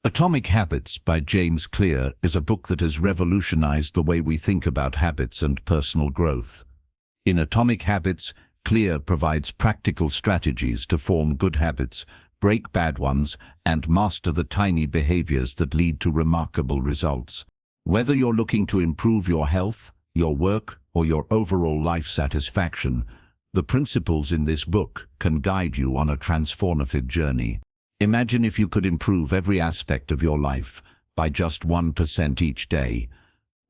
Atomic Habits by James Clear is a book that has revolutionized the way we think about habits and personal growth. In Atomic Habits, Clear provides practical strategies to form good habits, break bad ones, and master the tiny behaviors that lead to remarkable results. Whether you're looking to improve your health, your work, or your overall life satisfaction, the principles in this book can guide you on a transformative journey. Imagine if you could improve every aspect of your life by just 1% each day.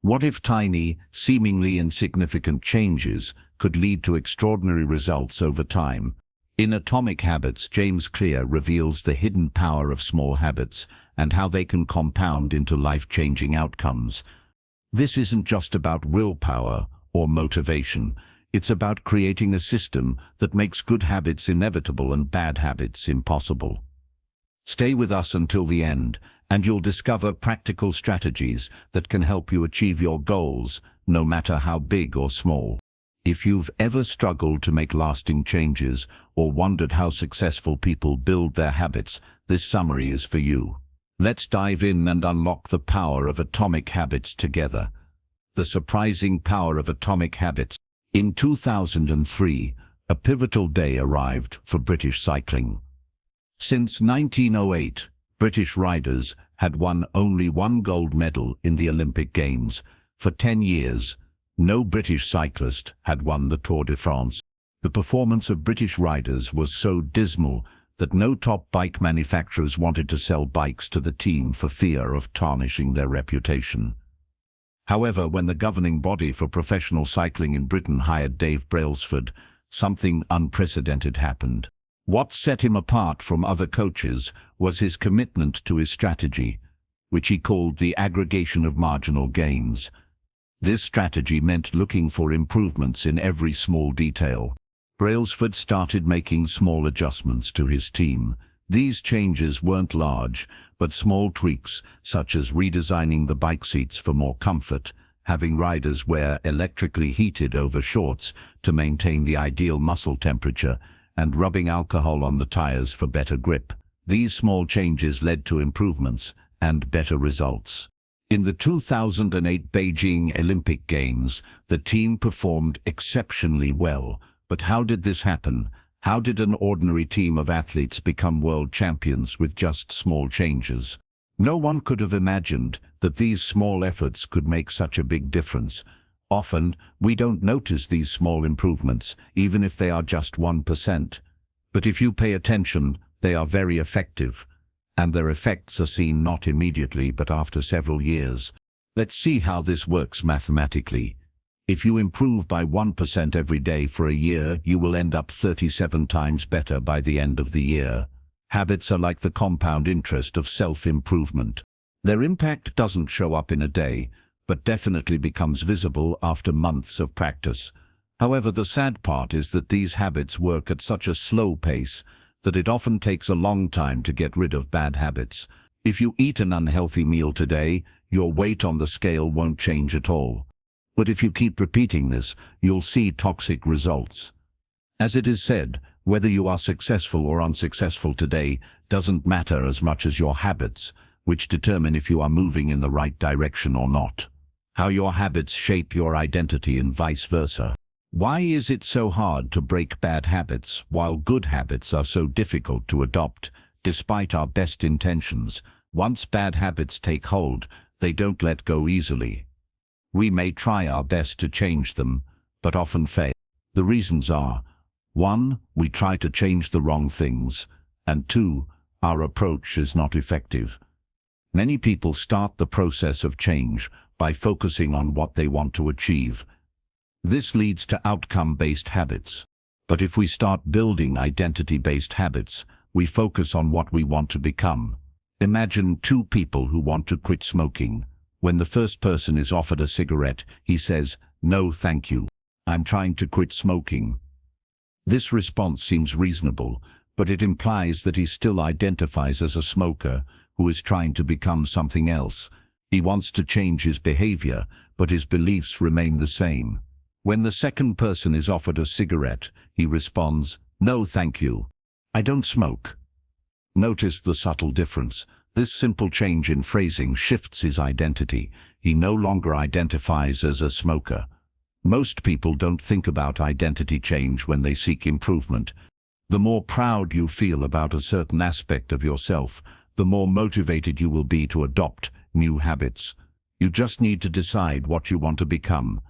What if tiny, seemingly insignificant changes could lead to extraordinary results over time? In Atomic Habits, James Clear reveals the hidden power of small habits and how they can compound into life-changing outcomes. This isn't just about willpower or motivation. It's about creating a system that makes good habits inevitable and bad habits impossible. Stay with us until the end, and you'll discover practical strategies that can help you achieve your goals, no matter how big or small. If you've ever struggled to make lasting changes or wondered how successful people build their habits, this summary is for you. Let's dive in and unlock the power of Atomic Habits together. The surprising power of Atomic Habits. In 2003, a pivotal day arrived for British cycling. Since 1908, British riders had won only one gold medal in the Olympic Games. For 10 years, no British cyclist had won the Tour de France. The performance of British riders was so dismal that no top bike manufacturers wanted to sell bikes to the team for fear of tarnishing their reputation. However, when the governing body for professional cycling in Britain hired Dave Brailsford, something unprecedented happened. What set him apart from other coaches was his commitment to his strategy, which he called the aggregation of marginal gains. This strategy meant looking for improvements in every small detail. Brailsford started making small adjustments to his team. These changes weren't large, but small tweaks, such as redesigning the bike seats for more comfort, having riders wear electrically heated over shorts to maintain the ideal muscle temperature, and rubbing alcohol on the tires for better grip. These small changes led to improvements and better results. In the 2008 Beijing Olympic Games, the team performed exceptionally well. But how did this happen? How did an ordinary team of athletes become world champions with just small changes? No one could have imagined that these small efforts could make such a big difference. Often, we don't notice these small improvements, even if they are just 1%. But if you pay attention, they are very effective, and their effects are seen not immediately but after several years. Let's see how this works mathematically. If you improve by 1% every day for a year, you will end up 37 times better by the end of the year. Habits are like the compound interest of self-improvement. Their impact doesn't show up in a day, but definitely becomes visible after months of practice. However, the sad part is that these habits work at such a slow pace that it often takes a long time to get rid of bad habits. If you eat an unhealthy meal today, your weight on the scale won't change at all. But if you keep repeating this, you'll see toxic results. As it is said, whether you are successful or unsuccessful today doesn't matter as much as your habits, which determine if you are moving in the right direction or not. How your habits shape your identity and vice versa. Why is it so hard to break bad habits while good habits are so difficult to adopt, despite our best intentions? Once bad habits take hold, they don't let go easily. We may try our best to change them, but often fail. The reasons are: 1. We try to change the wrong things, and 2. Our approach is not effective. Many people start the process of change by focusing on what they want to achieve. This leads to outcome-based habits. But if we start building identity-based habits, we focus on what we want to become. Imagine two people who want to quit smoking. When the first person is offered a cigarette, he says, "No, thank you. I'm trying to quit smoking." This response seems reasonable, but it implies that he still identifies as a smoker who is trying to become something else. He wants to change his behavior, but his beliefs remain the same. When the second person is offered a cigarette, he responds, "No, thank you. I don't smoke." Notice the subtle difference. This simple change in phrasing shifts his identity. He no longer identifies as a smoker. Most people don't think about identity change when they seek improvement. The more proud you feel about a certain aspect of yourself, the more motivated you will be to adopt new habits. You just need to decide what you want to become,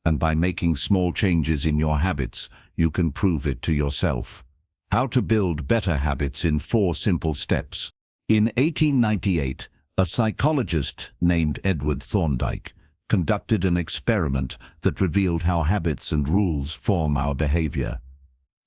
and by making small changes in your habits, you can prove it to yourself. How to build better habits in 4 simple steps. In 1898, a psychologist named Edward Thorndike conducted an experiment that revealed how habits and rules form our behavior.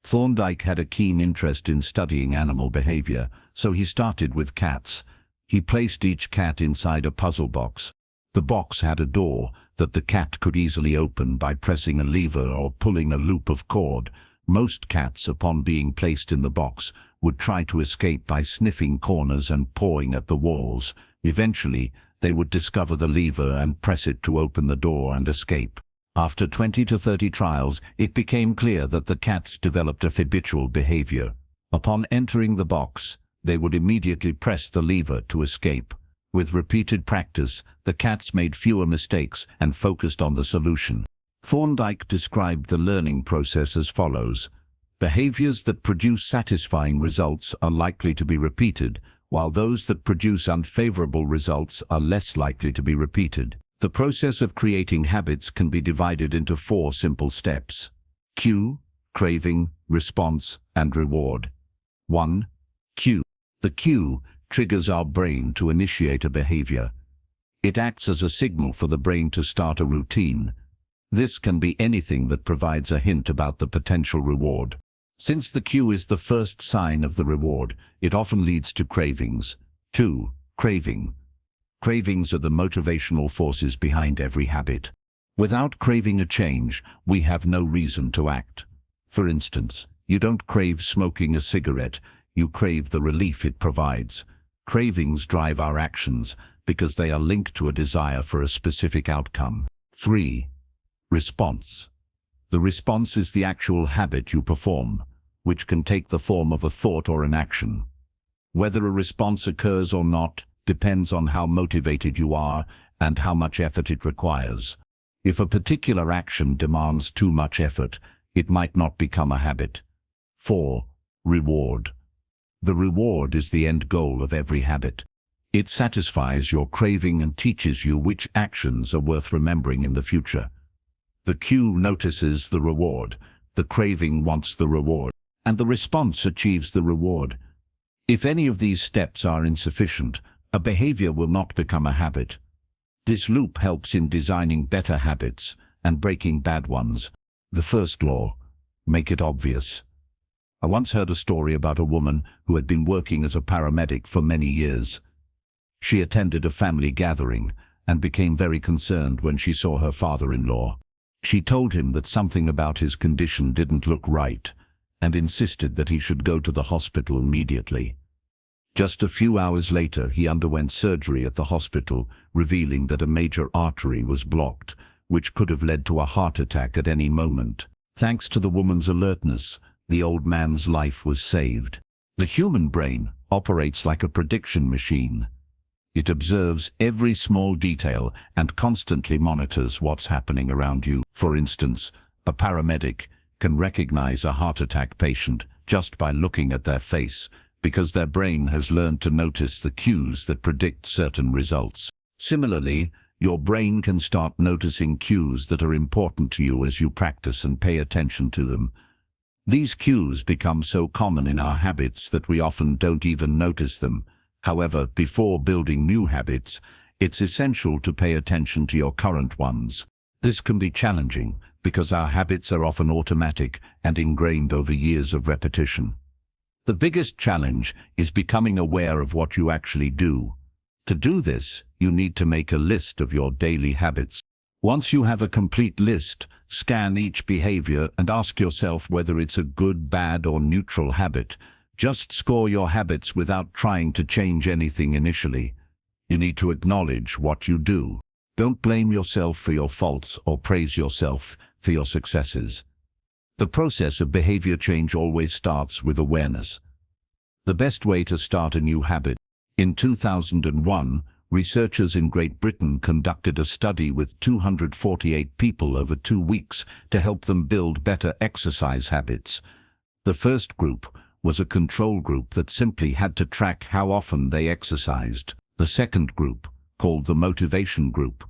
Thorndike had a keen interest in studying animal behavior, so he started with cats. He placed each cat inside a puzzle box. The box had a door that the cat could easily open by pressing a lever or pulling a loop of cord. Most cats, upon being placed in the box, would try to escape by sniffing corners and pawing at the walls. Eventually, they would discover the lever and press it to open the door and escape. After 20 to 30 trials, it became clear that the cats developed a habitual behavior. Upon entering the box, they would immediately press the lever to escape. With repeated practice, the cats made fewer mistakes and focused on the solution. Thorndike described the learning process as follows. Behaviors that produce satisfying results are likely to be repeated, while those that produce unfavorable results are less likely to be repeated. The process of creating habits can be divided into 4 simple steps. Cue, craving, response, and reward. 1. Cue. The cue triggers our brain to initiate a behavior. It acts as a signal for the brain to start a routine. This can be anything that provides a hint about the potential reward. Since the cue is the first sign of the reward, it often leads to cravings. 2. Craving. Cravings are the motivational forces behind every habit. Without craving a change, we have no reason to act. For instance, you don't crave smoking a cigarette, you crave the relief it provides. Cravings drive our actions because they are linked to a desire for a specific outcome. 3. Response. The response is the actual habit you perform, which can take the form of a thought or an action. Whether a response occurs or not depends on how motivated you are and how much effort it requires. If a particular action demands too much effort, it might not become a habit. 4. Reward. The reward is the end goal of every habit. It satisfies your craving and teaches you which actions are worth remembering in the future. The cue notices the reward, the craving wants the reward, and the response achieves the reward. If any of these steps are insufficient, a behavior will not become a habit. This loop helps in designing better habits and breaking bad ones. The first law: make it obvious. I once heard a story about a woman who had been working as a paramedic for many years. She attended a family gathering and became very concerned when she saw her father-in-law. She told him that something about his condition didn't look right and insisted that he should go to the hospital immediately. Just a few hours later, he underwent surgery at the hospital, revealing that a major artery was blocked, which could have led to a heart attack at any moment. Thanks to the woman's alertness, the old man's life was saved. The human brain operates like a prediction machine. It observes every small detail and constantly monitors what's happening around you. For instance, a paramedic can recognize a heart attack patient just by looking at their face, because their brain has learned to notice the cues that predict certain results. Similarly, your brain can start noticing cues that are important to you as you practice and pay attention to them. These cues become so common in our habits that we often don't even notice them. However, before building new habits, it's essential to pay attention to your current ones. This can be challenging because our habits are often automatic and ingrained over years of repetition. The biggest challenge is becoming aware of what you actually do. To do this, you need to make a list of your daily habits. Once you have a complete list, scan each behavior and ask yourself whether it's a good, bad, or neutral habit. Just score your habits without trying to change anything initially. You need to acknowledge what you do. Don't blame yourself for your faults or praise yourself for your successes. The process of behavior change always starts with awareness. The best way to start a new habit. In 2001, researchers in Great Britain conducted a study with 248 people over 2 weeks to help them build better exercise habits. The first group was a control group that simply had to track how often they exercised. The second group, called the motivation group,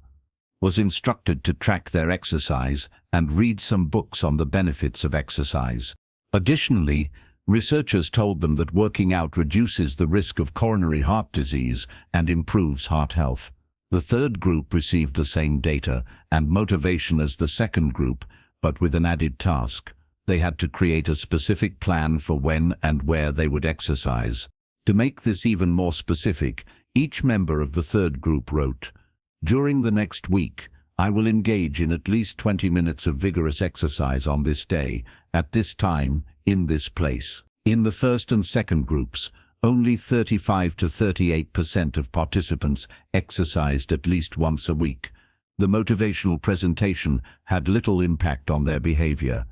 was instructed to track their exercise and read some books on the benefits of exercise. Additionally, researchers told them that working out reduces the risk of coronary heart disease and improves heart health. The third group received the same data and motivation as the second group, but with an added task. They had to create a specific plan for when and where they would exercise. To make this even more specific, each member of the third group wrote, "During the next week, I will engage in at least 20 minutes of vigorous exercise on this day, at this time, in this place." In the first and second groups, only 35 to 38% of participants exercised at least once a week. The motivational presentation had little impact on their behavior.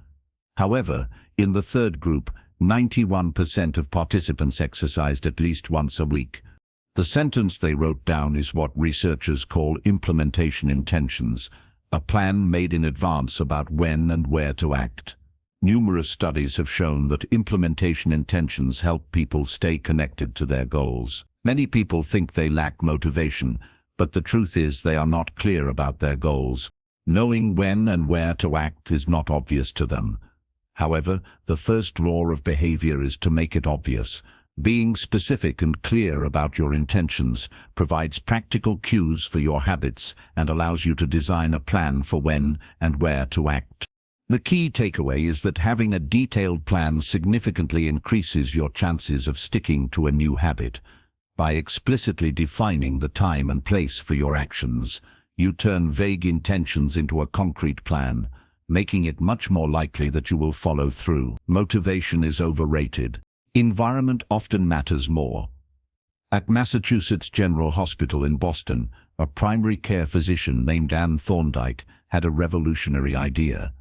However, in the third group, 91% of participants exercised at least once a week. The sentence they wrote down is what researchers call implementation intentions, a plan made in advance about when and where to act. Numerous studies have shown that implementation intentions help people stay connected to their goals. Many people think they lack motivation, but the truth is they are not clear about their goals. Knowing when and where to act is not obvious to them. However, the first law of behavior is to make it obvious. Being specific and clear about your intentions provides practical cues for your habits and allows you to design a plan for when and where to act. The key takeaway is that having a detailed plan significantly increases your chances of sticking to a new habit. By explicitly defining the time and place for your actions, you turn vague intentions into a concrete plan, making it much more likely that you will follow through. Motivation is overrated. Environment often matters more. At Massachusetts General Hospital in Boston, a primary care physician named Anne Thorndike had a revolutionary idea.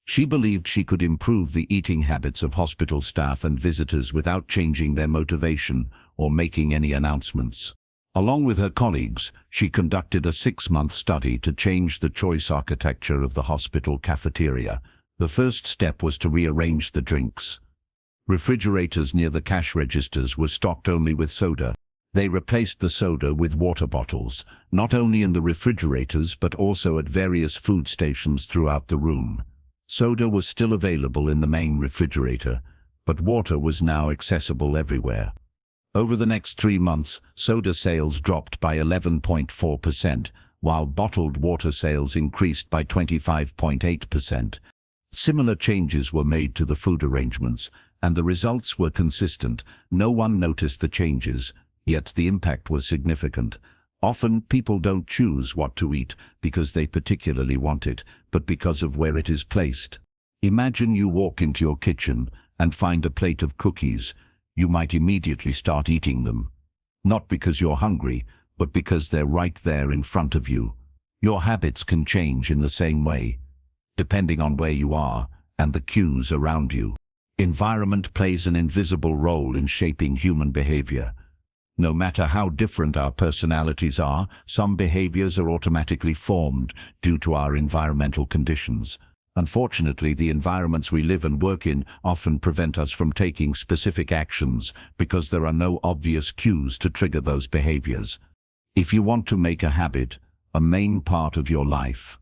She believed she could improve the eating habits of hospital staff and visitors without changing their motivation or making any announcements. Along with her colleagues, she conducted a 6-month study to change the choice architecture of the hospital cafeteria. The first step was to rearrange the drinks. Refrigerators near the cash registers were stocked only with soda. They replaced the soda with water bottles, not only in the refrigerators but also at various food stations throughout the room. Soda was still available in the main refrigerator, but water was now accessible everywhere. Over the next 3 months, soda sales dropped by 11.4%, while bottled water sales increased by 25.8%. Similar changes were made to the food arrangements, and the results were consistent. No one noticed the changes, yet the impact was significant. Often, people don't choose what to eat because they particularly want it, but because of where it is placed. Imagine you walk into your kitchen and find a plate of cookies. You might immediately start eating them. Not because you're hungry, but because they're right there in front of you. Your habits can change in the same way, depending on where you are and the cues around you. Environment plays an invisible role in shaping human behavior. No matter how different our personalities are, some behaviors are automatically formed due to our environmental conditions. Unfortunately, the environments we live and work in often prevent us from taking specific actions because there are no obvious cues to trigger those behaviors. If you want to make a habit a main part of your life,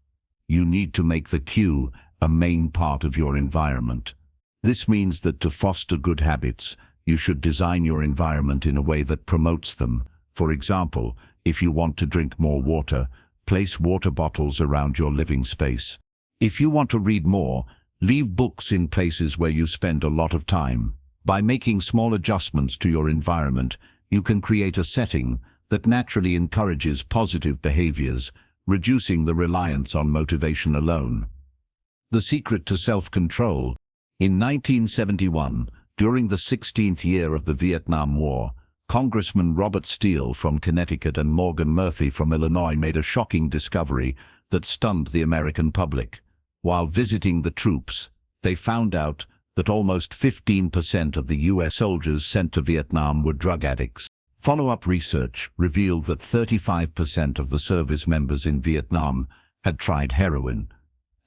you need to make the cue a main part of your environment. This means that to foster good habits, you should design your environment in a way that promotes them. For example, if you want to drink more water, place water bottles around your living space. If you want to read more, leave books in places where you spend a lot of time. By making small adjustments to your environment, you can create a setting that naturally encourages positive behaviors, reducing the reliance on motivation alone. The secret to self-control. In 1971, during the 16th year of the Vietnam War, Congressman Robert Steele from Connecticut and Morgan Murphy from Illinois made a shocking discovery that stunned the American public. While visiting the troops, they found out that almost 15% of the U.S. soldiers sent to Vietnam were drug addicts. Follow-up research revealed that 35% of the service members in Vietnam had tried heroin,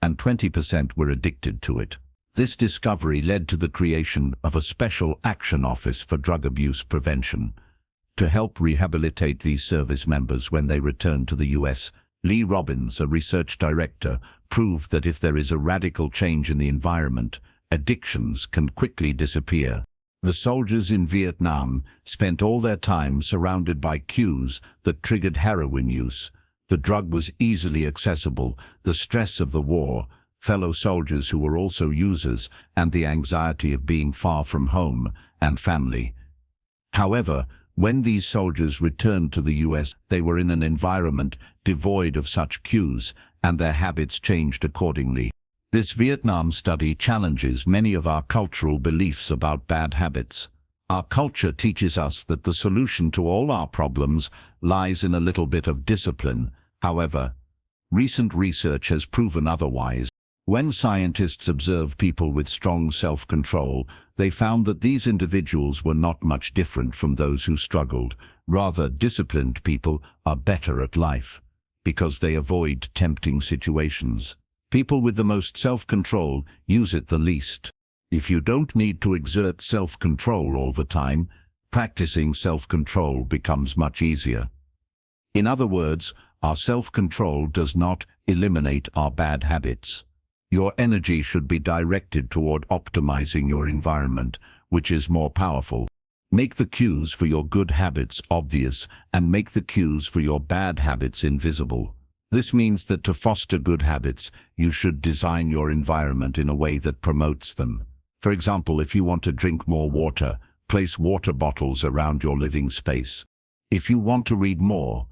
and 20% were addicted to it. This discovery led to the creation of a Special Action Office for Drug Abuse Prevention. To help rehabilitate these service members when they returned to the US, Lee Robbins, a research director, proved that if there is a radical change in the environment, addictions can quickly disappear. The soldiers in Vietnam spent all their time surrounded by cues that triggered heroin use. The drug was easily accessible, the stress of the war, fellow soldiers who were also users, and the anxiety of being far from home and family. However, when these soldiers returned to the US, they were in an environment devoid of such cues, and their habits changed accordingly. This Vietnam study challenges many of our cultural beliefs about bad habits. Our culture teaches us that the solution to all our problems lies in a little bit of discipline. However, recent research has proven otherwise. When scientists observed people with strong self-control, they found that these individuals were not much different from those who struggled. Rather, disciplined people are better at life because they avoid tempting situations. People with the most self-control use it the least. If you don't need to exert self-control all the time, practicing self-control becomes much easier. In other words, our self-control does not eliminate our bad habits. Your energy should be directed toward optimizing your environment, which is more powerful. Make the cues for your good habits obvious and make the cues for your bad habits invisible. This means that to foster good habits, you should design your environment in a way that promotes them. For example, if you want to drink more water, place water bottles around your living space. If you want to read more,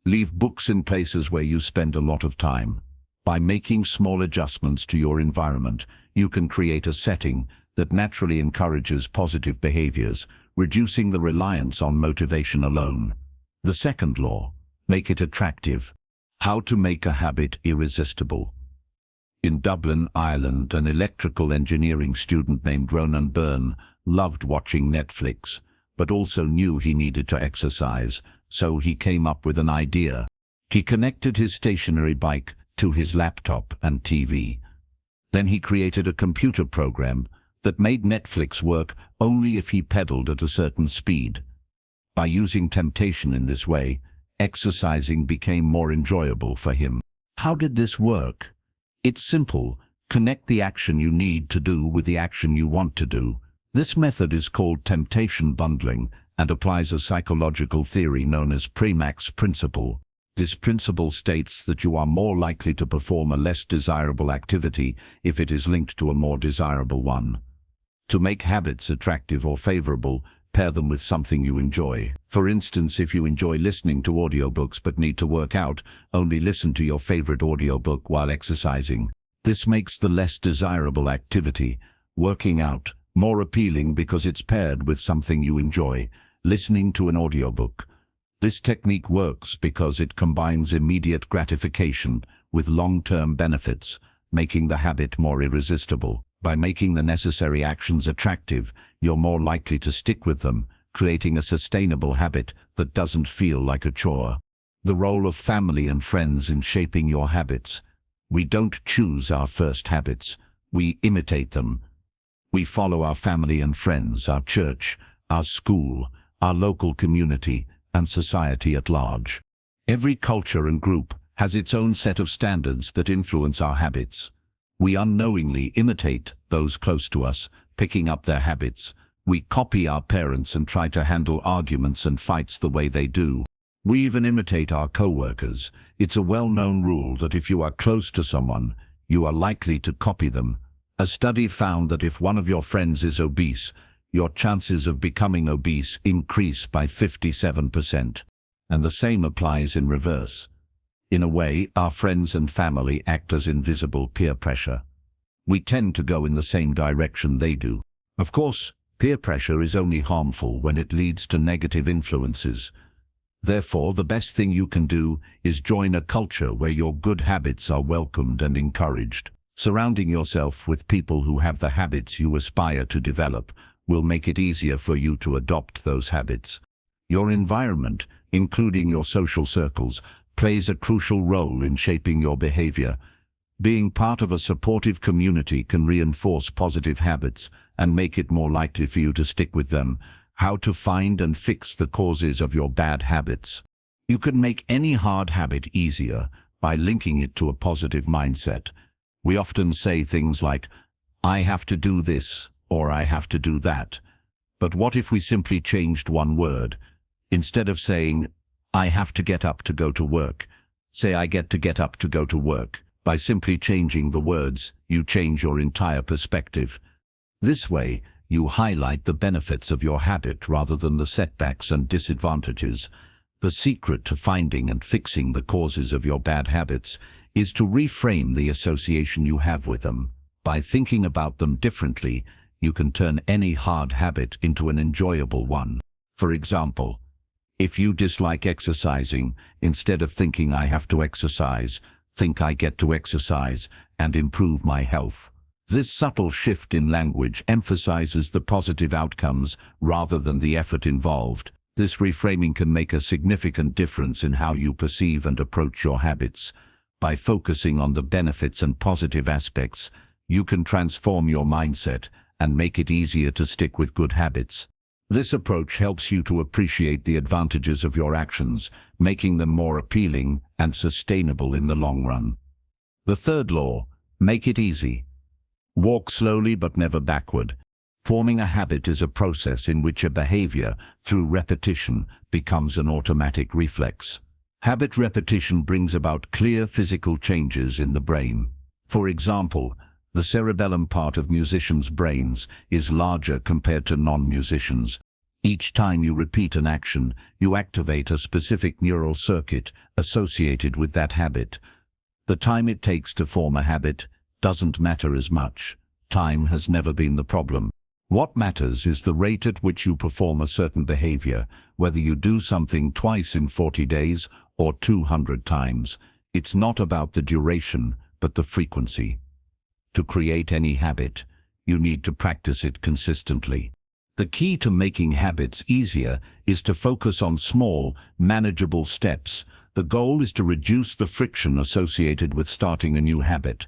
leave books in places where you spend a lot of time. By making small adjustments to your environment, you can create a setting that naturally encourages positive behaviors, reducing the reliance on motivation alone. The second law, make it attractive. How to make a habit irresistible. In Dublin, Ireland, an electrical engineering student named Ronan Byrne loved watching Netflix, but also knew he needed to exercise, so he came up with an idea. He connected his stationary bike to his laptop and TV. Then he created a computer program that made Netflix work only if he pedaled at a certain speed. By using temptation in this way, exercising became more enjoyable for him. How did this work? It's simple. Connect the action you need to do with the action you want to do. This method is called temptation bundling and applies a psychological theory known as Premack's principle. This principle states that you are more likely to perform a less desirable activity if it is linked to a more desirable one. To make habits attractive or favorable, pair them with something you enjoy. For instance, if you enjoy listening to audiobooks but need to work out, only listen to your favorite audiobook while exercising. This makes the less desirable activity, working out, more appealing because it's paired with something you enjoy, listening to an audiobook. This technique works because it combines immediate gratification with long-term benefits, making the habit more irresistible. By making the necessary actions attractive, you're more likely to stick with them, creating a sustainable habit that doesn't feel like a chore. The role of family and friends in shaping your habits. We don't choose our first habits, we imitate them. We follow our family and friends, our church, our school, our local community, and society at large. Every culture and group has its own set of standards that influence our habits. We unknowingly imitate those close to us, picking up their habits. We copy our parents and try to handle arguments and fights the way they do. We even imitate our co-workers. It's a well-known rule that if you are close to someone, you are likely to copy them. A study found that if one of your friends is obese, your chances of becoming obese increase by 57%. And the same applies in reverse. In a way, our friends and family act as invisible peer pressure. We tend to go in the same direction they do. Of course, peer pressure is only harmful when it leads to negative influences. Therefore, the best thing you can do is join a culture where your good habits are welcomed and encouraged. Surrounding yourself with people who have the habits you aspire to develop will make it easier for you to adopt those habits. Your environment, including your social circles, plays a crucial role in shaping your behavior. Being part of a supportive community can reinforce positive habits and make it more likely for you to stick with them. How to find and fix the causes of your bad habits. You can make any hard habit easier by linking it to a positive mindset. We often say things like, "I have to do this," or "I have to do that." But what if we simply changed one word? Instead of saying, "I have to get up to go to work," say, "I get to get up to go to work." By simply changing the words, you change your entire perspective. This way, you highlight the benefits of your habit rather than the setbacks and disadvantages. The secret to finding and fixing the causes of your bad habits is to reframe the association you have with them. By thinking about them differently, you can turn any hard habit into an enjoyable one. For example, if you dislike exercising, instead of thinking "I have to exercise," think "I get to exercise and improve my health." This subtle shift in language emphasizes the positive outcomes rather than the effort involved. This reframing can make a significant difference in how you perceive and approach your habits. By focusing on the benefits and positive aspects, you can transform your mindset and make it easier to stick with good habits. This approach helps you to appreciate the advantages of your actions, making them more appealing and sustainable in the long run. The third law: make it easy. Walk slowly but never backward. Forming a habit is a process in which a behavior, through repetition, becomes an automatic reflex. Habit repetition brings about clear physical changes in the brain. For example, the cerebellum part of musicians' brains is larger compared to non-musicians. Each time you repeat an action, you activate a specific neural circuit associated with that habit. The time it takes to form a habit doesn't matter as much. Time has never been the problem. What matters is the rate at which you perform a certain behavior, whether you do something twice in 40 days or 200 times. It's not about the duration, but the frequency. To create any habit, you need to practice it consistently. The key to making habits easier is to focus on small, manageable steps. The goal is to reduce the friction associated with starting a new habit.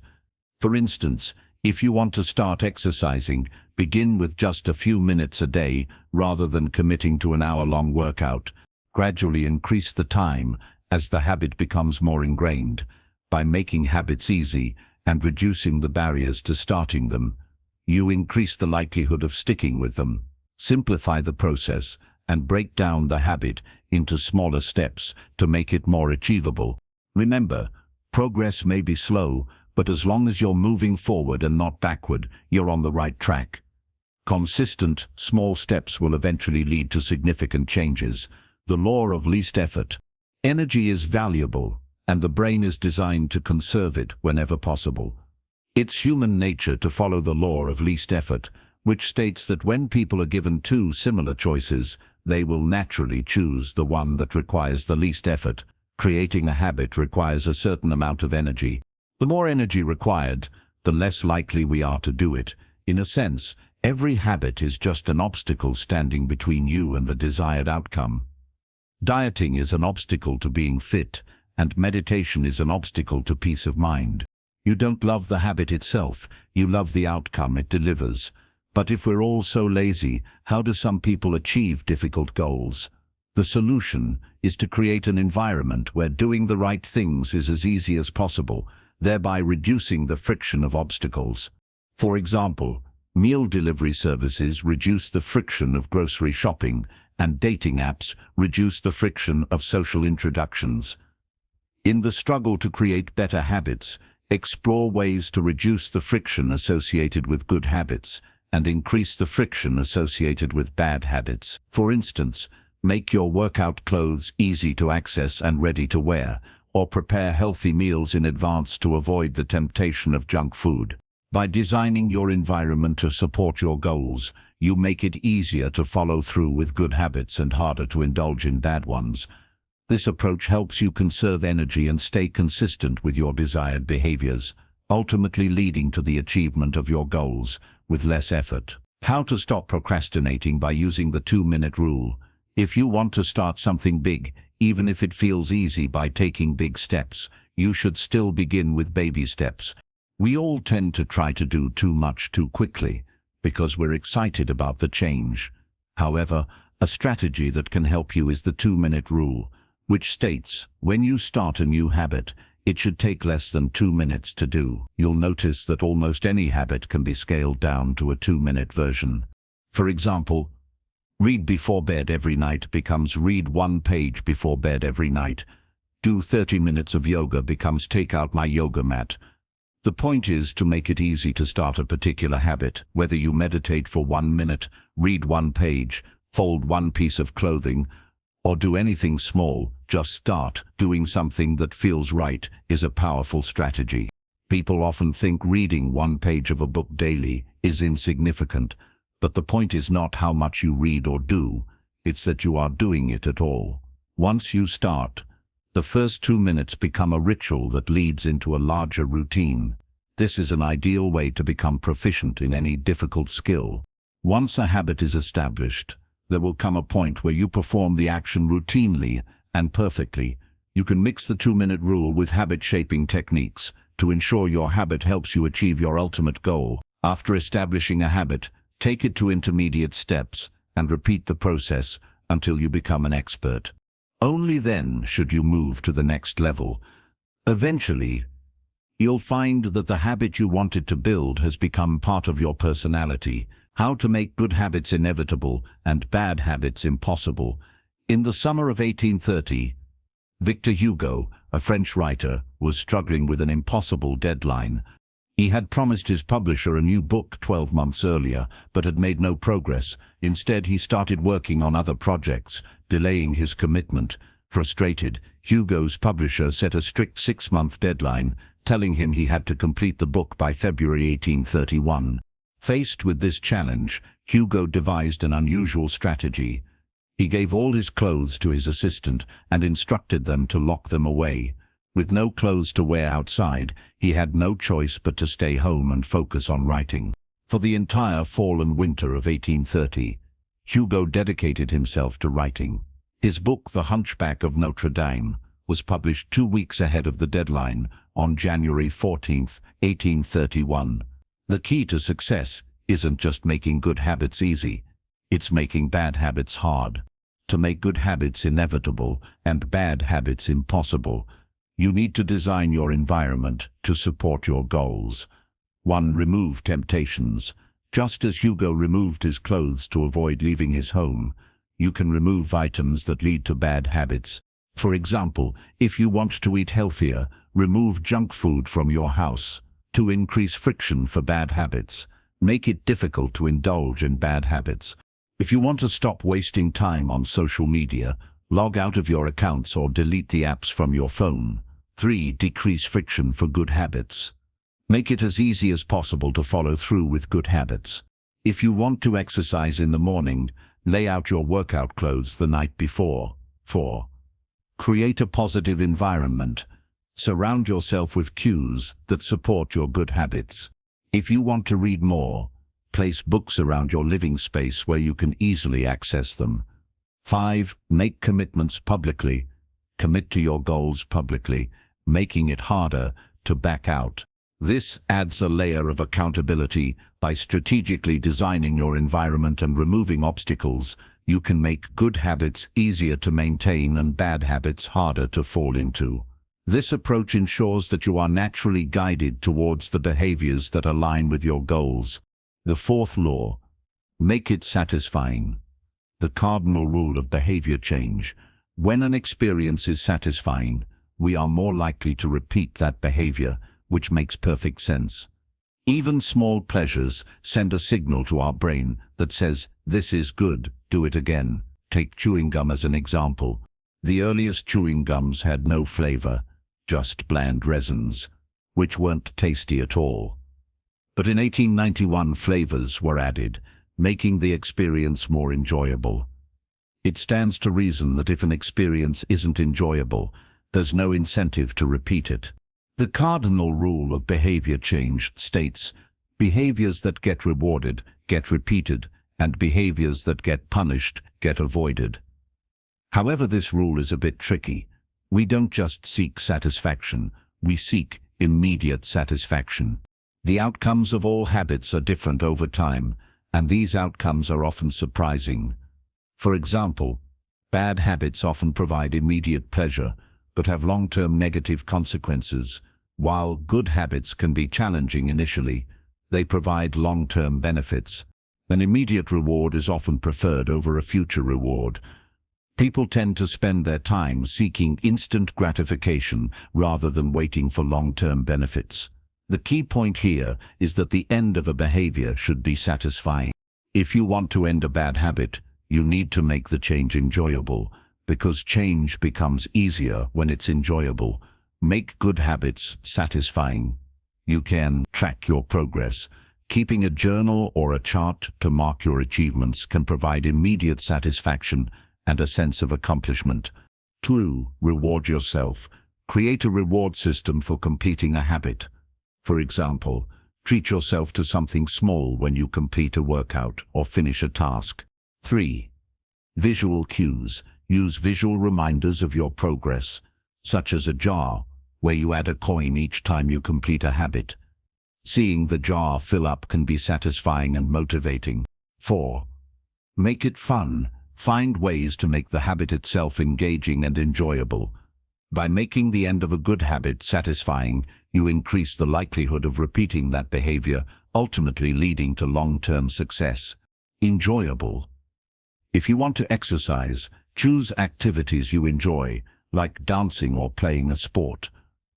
For instance, if you want to start exercising, begin with just a few minutes a day rather than committing to an hour-long workout. Gradually increase the time as the habit becomes more ingrained. By making habits easy and reducing the barriers to starting them, you increase the likelihood of sticking with them. Simplify the process and break down the habit into smaller steps to make it more achievable. Remember, progress may be slow, but as long as you're moving forward and not backward, you're on the right track. Consistent, small steps will eventually lead to significant changes. The law of least effort. Energy is valuable, and the brain is designed to conserve it whenever possible. It's human nature to follow the law of least effort, which states that when people are given two similar choices, they will naturally choose the one that requires the least effort. Creating a habit requires a certain amount of energy. The more energy required, the less likely we are to do it. In a sense, every habit is just an obstacle standing between you and the desired outcome. Dieting is an obstacle to being fit, and meditation is an obstacle to peace of mind. You don't love the habit itself, you love the outcome it delivers. But if we're all so lazy, how do some people achieve difficult goals? The solution is to create an environment where doing the right things is as easy as possible, thereby reducing the friction of obstacles. For example, meal delivery services reduce the friction of grocery shopping, and dating apps reduce the friction of social introductions. In the struggle to create better habits, explore ways to reduce the friction associated with good habits and increase the friction associated with bad habits. For instance, make your workout clothes easy to access and ready to wear, or prepare healthy meals in advance to avoid the temptation of junk food. By designing your environment to support your goals, you make it easier to follow through with good habits and harder to indulge in bad ones. This approach helps you conserve energy and stay consistent with your desired behaviors, ultimately leading to the achievement of your goals with less effort. How to stop procrastinating by using the 2-minute rule. If you want to start something big, even if it feels easy by taking big steps, you should still begin with baby steps. We all tend to try to do too much too quickly because we're excited about the change. However, a strategy that can help you is the 2-minute rule, which states, when you start a new habit, it should take less than 2 minutes to do. You'll notice that almost any habit can be scaled down to a 2-minute version. For example, read before bed every night becomes read 1 page before bed every night. Do 30 minutes of yoga becomes take out my yoga mat. The point is to make it easy to start a particular habit, whether you meditate for 1 minute, read 1 page, fold 1 piece of clothing, or do anything small. Just start. Doing something that feels right is a powerful strategy. People often think reading 1 page of a book daily is insignificant, but the point is not how much you read or do, it's that you are doing it at all. Once you start, the first 2 minutes become a ritual that leads into a larger routine. This is an ideal way to become proficient in any difficult skill. Once a habit is established, there will come a point where you perform the action routinely and perfectly. You can mix the 2-minute rule with habit-shaping techniques to ensure your habit helps you achieve your ultimate goal. After establishing a habit, take it to intermediate steps and repeat the process until you become an expert. Only then should you move to the next level. Eventually, you'll find that the habit you wanted to build has become part of your personality. How to make good habits inevitable and bad habits impossible. In the summer of 1830, Victor Hugo, a French writer, was struggling with an impossible deadline. He had promised his publisher a new book 12 months earlier, but had made no progress. Instead, he started working on other projects, delaying his commitment. Frustrated, Hugo's publisher set a strict 6-month deadline, telling him he had to complete the book by February 1831. Faced with this challenge, Hugo devised an unusual strategy. He gave all his clothes to his assistant and instructed them to lock them away. With no clothes to wear outside, he had no choice but to stay home and focus on writing. For the entire fall and winter of 1830, Hugo dedicated himself to writing. His book, The Hunchback of Notre Dame, was published 2 weeks ahead of the deadline on January 14, 1831. The key to success isn't just making good habits easy, it's making bad habits hard. To make good habits inevitable and bad habits impossible, you need to design your environment to support your goals. 1. Remove temptations. Just as Hugo removed his clothes to avoid leaving his home, you can remove items that lead to bad habits. For example, if you want to eat healthier, remove junk food from your house. To increase friction for bad habits, make it difficult to indulge in bad habits. If you want to stop wasting time on social media, log out of your accounts or delete the apps from your phone. 3. Decrease friction for good habits. Make it as easy as possible to follow through with good habits. If you want to exercise in the morning, lay out your workout clothes the night before. 4. Create a positive environment. Surround yourself with cues that support your good habits. If you want to read more, place books around your living space where you can easily access them. 5. Make commitments publicly. Commit to your goals publicly, making it harder to back out. This adds a layer of accountability. By strategically designing your environment and removing obstacles, you can make good habits easier to maintain and bad habits harder to fall into. This approach ensures that you are naturally guided towards the behaviors that align with your goals. The 4th law, make it satisfying. The cardinal rule of behavior change. When an experience is satisfying, we are more likely to repeat that behavior, which makes perfect sense. Even small pleasures send a signal to our brain that says, this is good, do it again. Take chewing gum as an example. The earliest chewing gums had no flavor, just bland resins, which weren't tasty at all. But in 1891 flavors were added, making the experience more enjoyable. It stands to reason that if an experience isn't enjoyable, there's no incentive to repeat it. The cardinal rule of behavior change states, behaviors that get rewarded get repeated, and behaviors that get punished get avoided. However, this rule is a bit tricky. We don't just seek satisfaction, we seek immediate satisfaction. The outcomes of all habits are different over time, and these outcomes are often surprising. For example, bad habits often provide immediate pleasure, but have long-term negative consequences. While good habits can be challenging initially, they provide long-term benefits. An immediate reward is often preferred over a future reward. People tend to spend their time seeking instant gratification rather than waiting for long-term benefits. The key point here is that the end of a behavior should be satisfying. If you want to end a bad habit, you need to make the change enjoyable, because change becomes easier when it's enjoyable. Make good habits satisfying. You can track your progress. Keeping a journal or a chart to mark your achievements can provide immediate satisfaction and a sense of accomplishment. 2. Reward yourself. Create a reward system for completing a habit. For example, treat yourself to something small when you complete a workout or finish a task. 3. Visual cues. Use visual reminders of your progress, such as a jar, where you add a coin each time you complete a habit. Seeing the jar fill up can be satisfying and motivating. 4. Make it fun. Find ways to make the habit itself engaging and enjoyable. By making the end of a good habit satisfying, you increase the likelihood of repeating that behavior, ultimately leading to long-term success. Enjoyable. If you want to exercise, choose activities you enjoy, like dancing or playing a sport.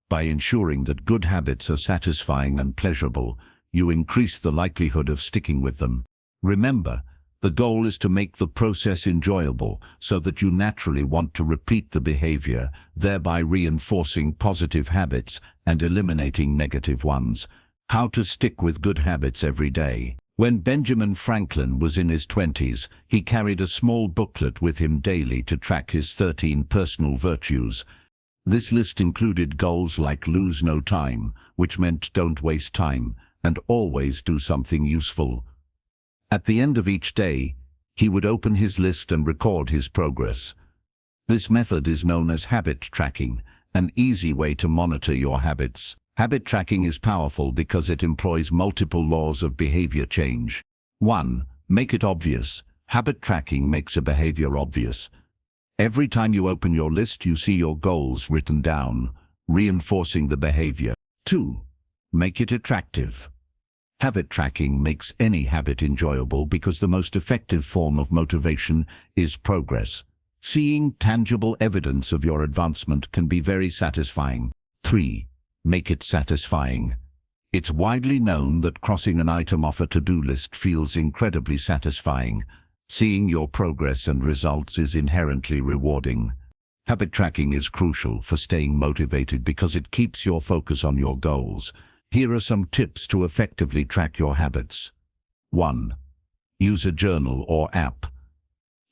By ensuring that good habits are satisfying and pleasurable, you increase the likelihood of sticking with them. Remember, the goal is to make the process enjoyable so that you naturally want to repeat the behavior, thereby reinforcing positive habits and eliminating negative ones. How to stick with good habits every day. When Benjamin Franklin was in his 20s, he carried a small booklet with him daily to track his 13 personal virtues. This list included goals like lose no time, which meant don't waste time, and always do something useful. At the end of each day, he would open his list and record his progress. This method is known as habit tracking, an easy way to monitor your habits. Habit tracking is powerful because it employs multiple laws of behavior change. 1. Make it obvious. Habit tracking makes a behavior obvious. Every time you open your list, you see your goals written down, reinforcing the behavior. 2. Make it attractive. Habit tracking makes any habit enjoyable because the most effective form of motivation is progress. Seeing tangible evidence of your advancement can be very satisfying. 3. Make it satisfying. It's widely known that crossing an item off a to-do list feels incredibly satisfying. Seeing your progress and results is inherently rewarding. Habit tracking is crucial for staying motivated because it keeps your focus on your goals. Here are some tips to effectively track your habits. 1. Use a journal or app.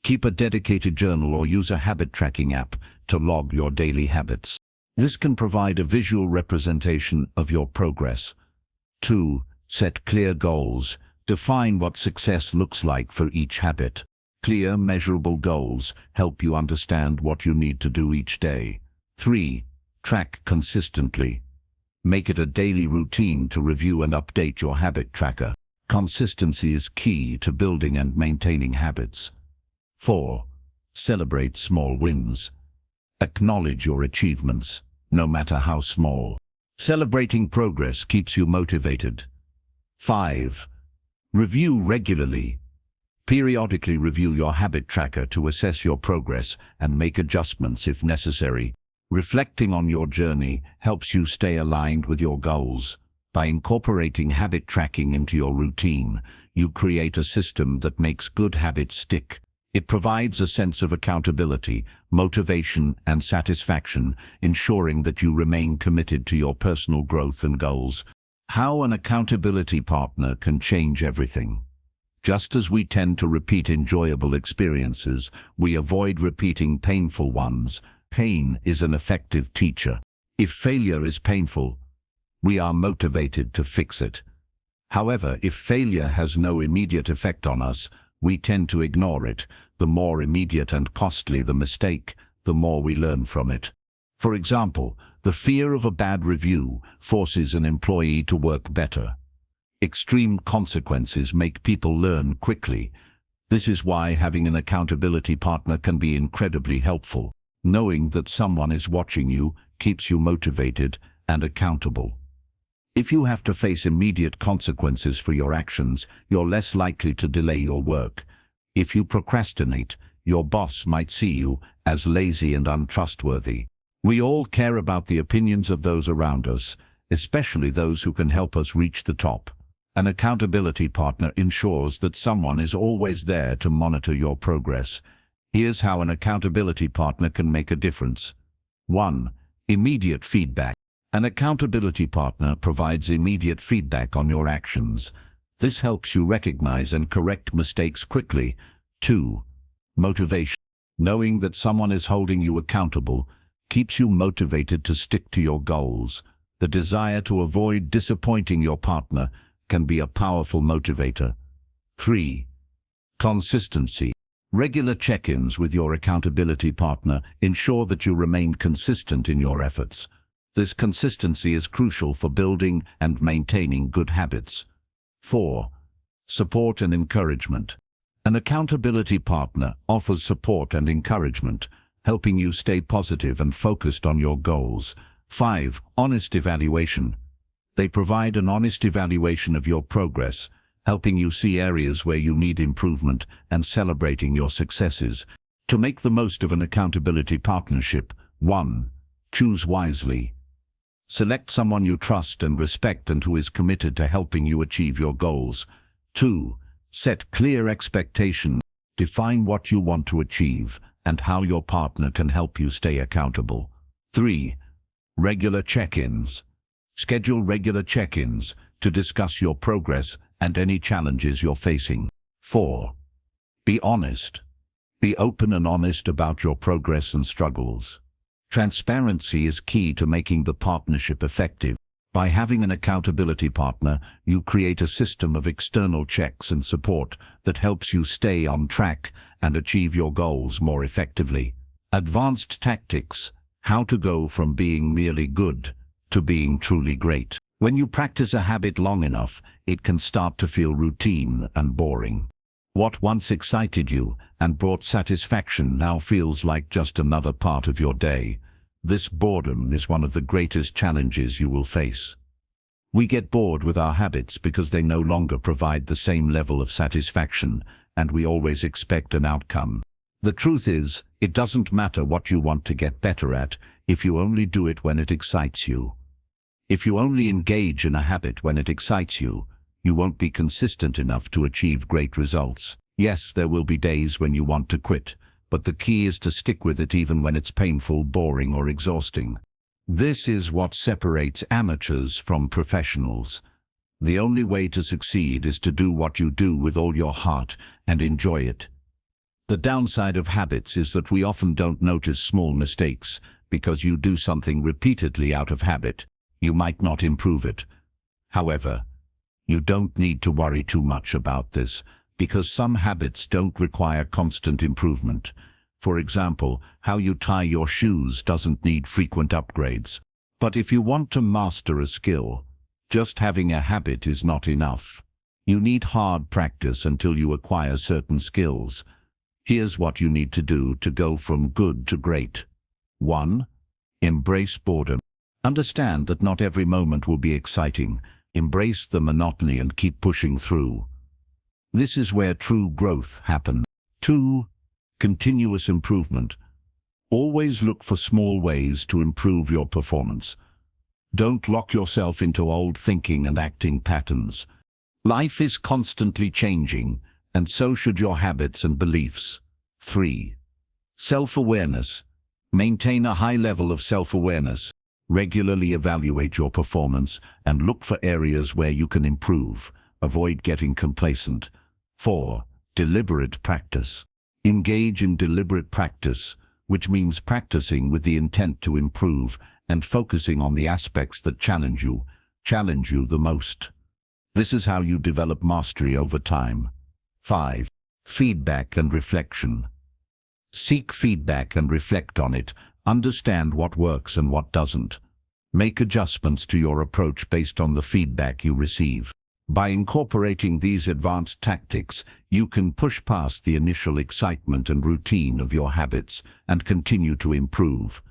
Keep a dedicated journal or use a habit tracking app to log your daily habits. This can provide a visual representation of your progress. 2. Set clear goals. Define what success looks like for each habit. Clear, measurable goals help you understand what you need to do each day. 3. Track consistently. Make it a daily routine to review and update your habit tracker. Consistency is key to building and maintaining habits. 4. Celebrate small wins. Acknowledge your achievements, no matter how small. Celebrating progress keeps you motivated. 5. Review regularly. Periodically review your habit tracker to assess your progress and make adjustments if necessary. Reflecting on your journey helps you stay aligned with your goals. By incorporating habit tracking into your routine, you create a system that makes good habits stick. It provides a sense of accountability, motivation, and satisfaction, ensuring that you remain committed to your personal growth and goals. How an accountability partner can change everything. Just as we tend to repeat enjoyable experiences, we avoid repeating painful ones. Pain is an effective teacher. If failure is painful, we are motivated to fix it. However, if failure has no immediate effect on us, we tend to ignore it. The more immediate and costly the mistake, the more we learn from it. For example, the fear of a bad review forces an employee to work better. Extreme consequences make people learn quickly. This is why having an accountability partner can be incredibly helpful. Knowing that someone is watching you keeps you motivated and accountable. If you have to face immediate consequences for your actions, you're less likely to delay your work. If you procrastinate, your boss might see you as lazy and untrustworthy. We all care about the opinions of those around us, especially those who can help us reach the top. An accountability partner ensures that someone is always there to monitor your progress. Here's how an accountability partner can make a difference. 1. Immediate feedback. An accountability partner provides immediate feedback on your actions. This helps you recognize and correct mistakes quickly. 2. Motivation. Knowing that someone is holding you accountable keeps you motivated to stick to your goals. The desire to avoid disappointing your partner can be a powerful motivator. 3. Consistency. Regular check-ins with your accountability partner ensure that you remain consistent in your efforts. This consistency is crucial for building and maintaining good habits. 4. Support and encouragement. An accountability partner offers support and encouragement, helping you stay positive and focused on your goals. 5. Honest evaluation. They provide an honest evaluation of your progress, helping you see areas where you need improvement and celebrating your successes. To make the most of an accountability partnership, 1. Choose wisely. Select someone you trust and respect and who is committed to helping you achieve your goals. 2. Set clear expectations. Define what you want to achieve and how your partner can help you stay accountable. 3. Regular check-ins. Schedule regular check-ins to discuss your progress and any challenges you're facing. 4. Be honest. Be open and honest about your progress and struggles. Transparency is key to making the partnership effective. By having an accountability partner, you create a system of external checks and support that helps you stay on track and achieve your goals more effectively. Advanced tactics. How to go from being merely good to being truly great. When you practice a habit long enough, it can start to feel routine and boring. What once excited you and brought satisfaction now feels like just another part of your day. This boredom is one of the greatest challenges you will face. We get bored with our habits because they no longer provide the same level of satisfaction, and we always expect an outcome. The truth is, it doesn't matter what you want to get better at if you only do it when it excites you. If you only engage in a habit when it excites you, you won't be consistent enough to achieve great results. Yes, there will be days when you want to quit, but the key is to stick with it even when it's painful, boring, or exhausting. This is what separates amateurs from professionals. The only way to succeed is to do what you do with all your heart and enjoy it. The downside of habits is that we often don't notice small mistakes because you do something repeatedly out of habit. You might not improve it. However, you don't need to worry too much about this because some habits don't require constant improvement. For example, how you tie your shoes doesn't need frequent upgrades. But if you want to master a skill, just having a habit is not enough. You need hard practice until you acquire certain skills. Here's what you need to do to go from good to great. 1. Embrace boredom. Understand that not every moment will be exciting. Embrace the monotony and keep pushing through. This is where true growth happens. 2. Continuous improvement. Always look for small ways to improve your performance. Don't lock yourself into old thinking and acting patterns. Life is constantly changing, and so should your habits and beliefs. 3. Self-awareness. Maintain a high level of self-awareness. Regularly evaluate your performance and look for areas where you can improve. Avoid getting complacent. 4. Deliberate practice. Engage in deliberate practice, which means practicing with the intent to improve and focusing on the aspects that challenge you the most. This is how you develop mastery over time. 5. Feedback and reflection. Seek feedback and reflect on it. Understand what works and what doesn't. Make adjustments to your approach based on the feedback you receive. By incorporating these advanced tactics, you can push past the initial excitement and routine of your habits and continue to improve.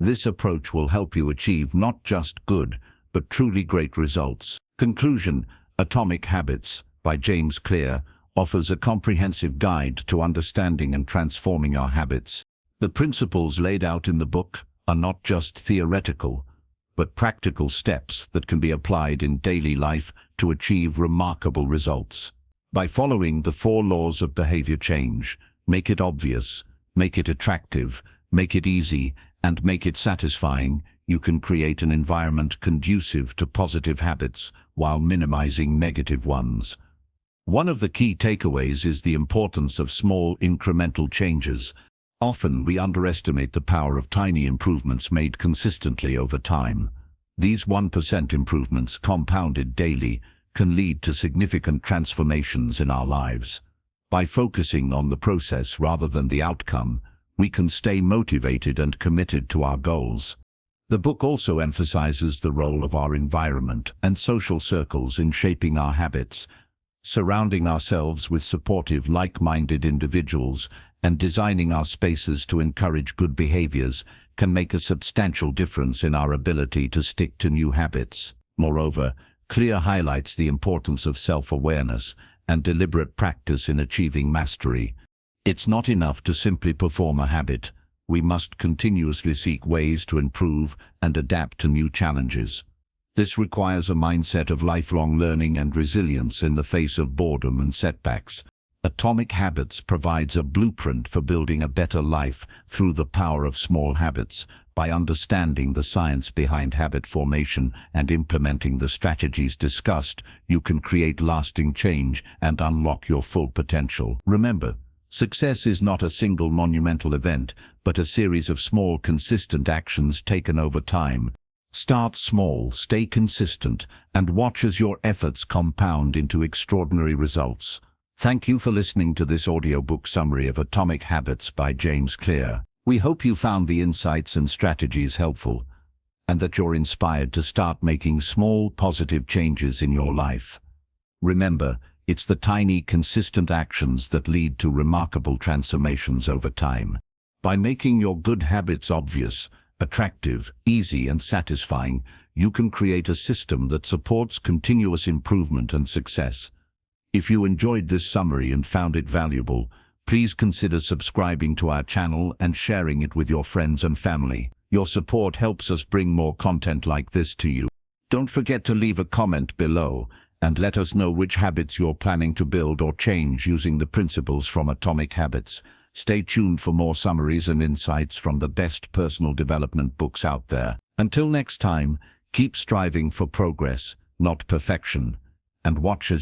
This approach will help you achieve not just good, but truly great results. Conclusion: Atomic Habits by James Clear offers a comprehensive guide to understanding and transforming our habits. The principles laid out in the book are not just theoretical, but practical steps that can be applied in daily life to achieve remarkable results. By following the 4 laws of behavior change, make it obvious, make it attractive, make it easy, and make it satisfying, you can create an environment conducive to positive habits while minimizing negative ones. One of the key takeaways is the importance of small incremental changes. Often we underestimate the power of tiny improvements made consistently over time. These 1% improvements compounded daily can lead to significant transformations in our lives. By focusing on the process rather than the outcome, we can stay motivated and committed to our goals. The book also emphasizes the role of our environment and social circles in shaping our habits. Surrounding ourselves with supportive, like-minded individuals and designing our spaces to encourage good behaviors can make a substantial difference in our ability to stick to new habits. Moreover, Clear highlights the importance of self-awareness and deliberate practice in achieving mastery. It's not enough to simply perform a habit. We must continuously seek ways to improve and adapt to new challenges. This requires a mindset of lifelong learning and resilience in the face of boredom and setbacks. Atomic Habits provides a blueprint for building a better life through the power of small habits. By understanding the science behind habit formation and implementing the strategies discussed, you can create lasting change and unlock your full potential. Remember, success is not a single monumental event, but a series of small, consistent actions taken over time. Start small, stay consistent, and watch as your efforts compound into extraordinary results. Thank you for listening to this audiobook summary of Atomic Habits by James Clear. We hope you found the insights and strategies helpful, and that you're inspired to start making small, positive changes in your life. Remember, it's the tiny, consistent actions that lead to remarkable transformations over time. By making your good habits obvious, attractive, easy, and satisfying, you can create a system that supports continuous improvement and success. If you enjoyed this summary and found it valuable, please consider subscribing to our channel and sharing it with your friends and family. Your support helps us bring more content like this to you. Don't forget to leave a comment below and let us know which habits you're planning to build or change using the principles from Atomic Habits. Stay tuned for more summaries and insights from the best personal development books out there. Until next time, keep striving for progress, not perfection, and watch as